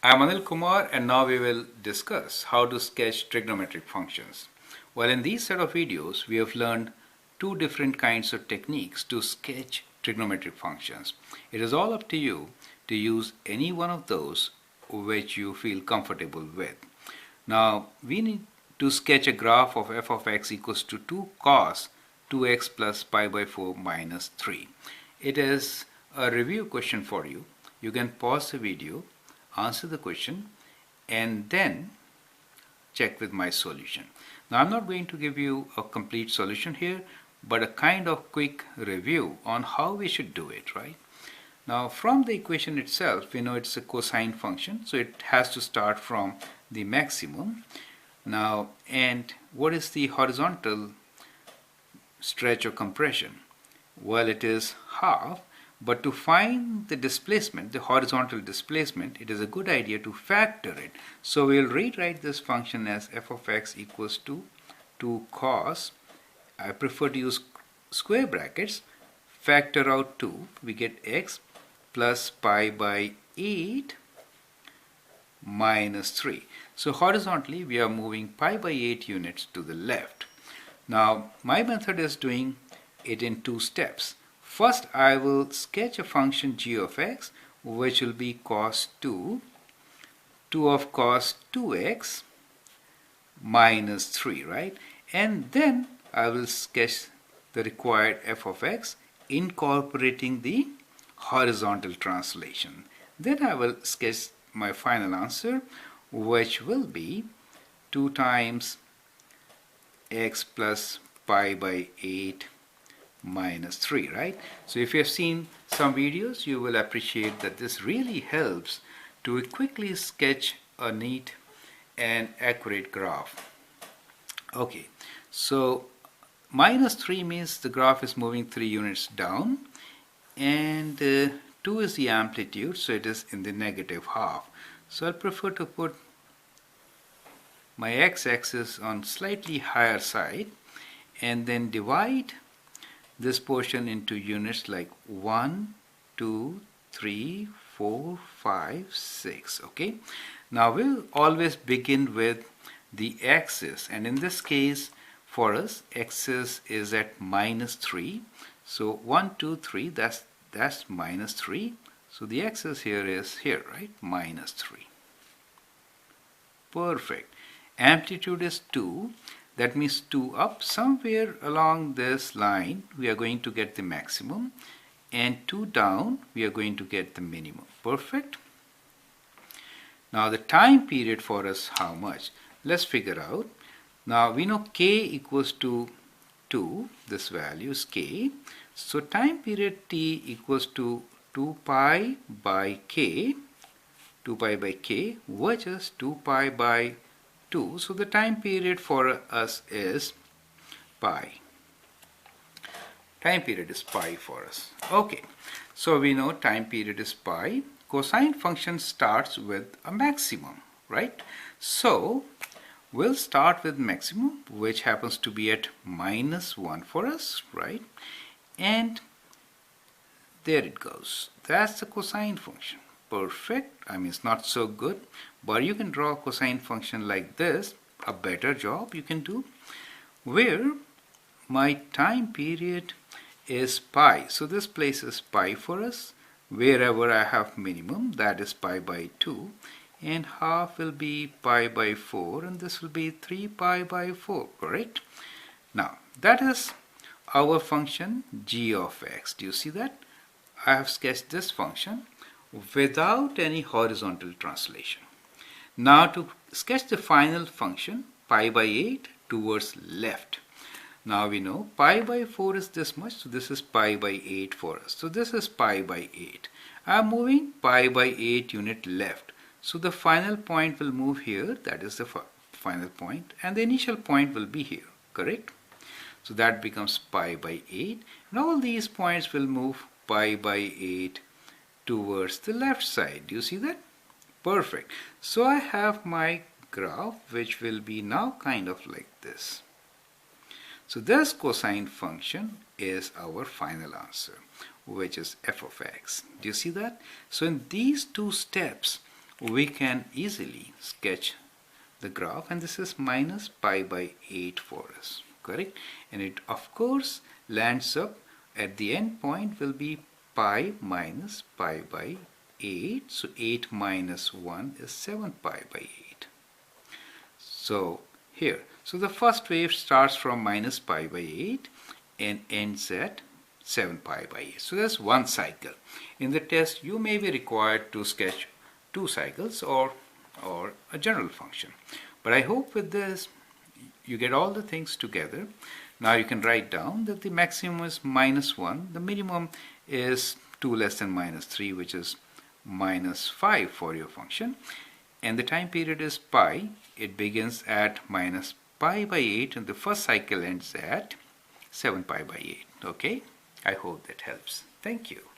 I'm Anil Kumar, and now we will discuss how to sketch trigonometric functions. Well, in these set of videos, we have learned two different kinds of techniques to sketch trigonometric functions. It is all up to you to use any one of those which you feel comfortable with. Now, we need to sketch a graph of f of x equals to 2 cos 2x plus pi by 4 minus 3. It is a review question for you. You can pause the video, answer the question, and then check with my solution. Now, I'm not going to give you a complete solution here, but a kind of quick review on how we should do it, right? Now, from the equation itself, we know it's a cosine function, so it has to start from the maximum. Now, and what is the horizontal stretch or compression? Well, it is half. But to find the displacement, the horizontal displacement, it is a good idea to factor it. So we'll rewrite this function as f of x equals to 2 cos. I prefer to use square brackets. Factor out 2. We get x plus pi by 8 minus 3. So horizontally, we are moving pi by 8 units to the left. Now, my method is doing it in two steps. First, I will sketch a function g of x, which will be cos 2 of cos 2x minus 3, right? And then I will sketch the required f of x, incorporating the horizontal translation. Then I will sketch my final answer, which will be 2 times x plus pi by 8 minus 3, right? So if you have seen some videos, you will appreciate that this really helps to quickly sketch a neat and accurate graph. Okay, so minus 3 means the graph is moving 3 units down, and 2 is the amplitude, so it is in the negative half. So I prefer to put my x-axis on slightly higher side and then divide this portion into units like 1, 2, 3, 4, 5, 6. Okay, now we'll always begin with the axis, and in this case for us axis is at minus 3. So 1, 2, 3, that's minus 3. So the axis here is here, right? Minus 3. Perfect. Amplitude is 2. That means 2 up. Somewhere along this line we are going to get the maximum, and 2 down we are going to get the minimum. Perfect. Now the time period for us, how much? Let's figure out. Now we know k equals to 2. This value is k. So time period t equals to 2 pi by k, 2 pi by k, which is 2 pi by 2. So the time period for us is pi. Time period is pi for us. Okay, so we know time period is pi. Cosine function starts with a maximum, right? So we'll start with maximum, which happens to be at minus 1 for us, right? And there it goes. That's the cosine function. Perfect. I mean, it's not so good, but you can draw a cosine function like this. A better job you can do, where my time period is pi. So this place is pi for us. Wherever I have minimum, that is pi by 2, and half will be pi by 4, and this will be 3 pi by 4, correct? Now that is our function g of x. Do you see that? I have sketched this function without any horizontal translation. Now to sketch the final function, pi by 8 towards left. Now we know pi by 4 is this much, so this is pi by 8 for us. So this is pi by 8. I am moving pi by 8 unit left. So the final point will move here, that is the final point, and the initial point will be here, correct? So that becomes pi by 8, and all these points will move pi by 8 towards the left side. Do you see that? Perfect. So I have my graph, which will be now kind of like this. So this cosine function is our final answer, which is f of x. Do you see that? So in these two steps, we can easily sketch the graph, and this is minus pi by 8 for us, correct? And it of course lands up at the end point will be pi minus pi by 8. So 8 minus 1 is 7 pi by 8. So here, so the first wave starts from minus pi by 8 and ends at 7 pi by 8. So that's one cycle. In the test, you may be required to sketch 2 cycles or a general function. But I hope with this you get all the things together. Now you can write down that the maximum is minus 1, the minimum is 2 less than minus 3, which is minus 5 for your function, and the time period is pi. It begins at minus pi by 8 and the first cycle ends at 7 pi by 8. Okay, I hope that helps. Thank you.